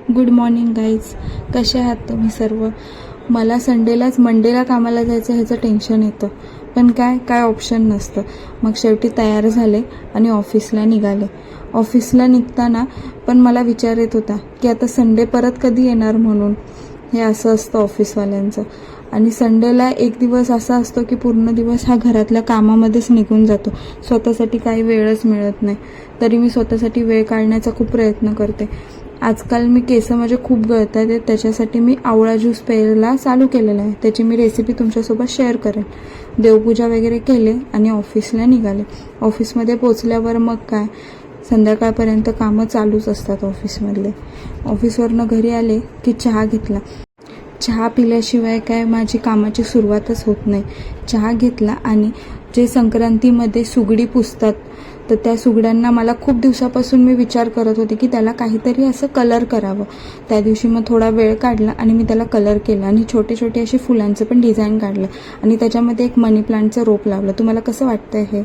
Good morning guys. कसे आहात तुम्ही सर्व? मला मंडेला कामाला जायचं ह्याचं टेन्शन येतं, पण काय ऑप्शन नसतं. मग शेवटी तयार झाले आणि ऑफिसला निघाले. ऑफिसला निघताना पण मला विचार येत होता की आता संडे परत कधी येणार म्हणून. हे असं असतं ऑफिसवाल्यांचं. आणि संडेला एक दिवस असा असतो की पूर्ण दिवस हा घरातल्या कामामध्येच निघून जातो. स्वतःसाठी काही वेळच मिळत नाही. तरी मी स्वतःसाठी वेळ काढण्याचा खूप प्रयत्न करते. आजकाल मी केस माझे खूप गळत आहेत, त्याच्यासाठी मी आवळा ज्यूस प्यायला चालू केलेला आहे. त्याची मी रेसिपी तुमच्यासोबत शेअर करेन. देवपूजा वगैरे केले आणि ऑफिसला निघाले. ऑफिसमध्ये पोचल्यावर मग काय, संध्याकाळपर्यंत कामं चालूच असतात ऑफिसमधले. ऑफिसवरनं घरी आले की चहा घेतला. चहा पिल्याशिवाय काय माझी कामाची सुरुवातच होत नाही. चहा घेतला आणि जे संक्रांतीमध्ये सुगडी पुजतात, तर त्या सुगड्यांना मला खूप दिवसापासून मी विचार करत होते की त्याला काहीतरी असं कलर करावं. त्या दिवशी मग थोडा वेळ काढला आणि मी त्याला कलर केला आणि छोटे छोटे असे फुलांचं पण डिझाईन काढलं आणि त्याच्यामध्ये एक मनी प्लांटचं रोप लावलं. तुम्हाला कसं वाटतंय हे?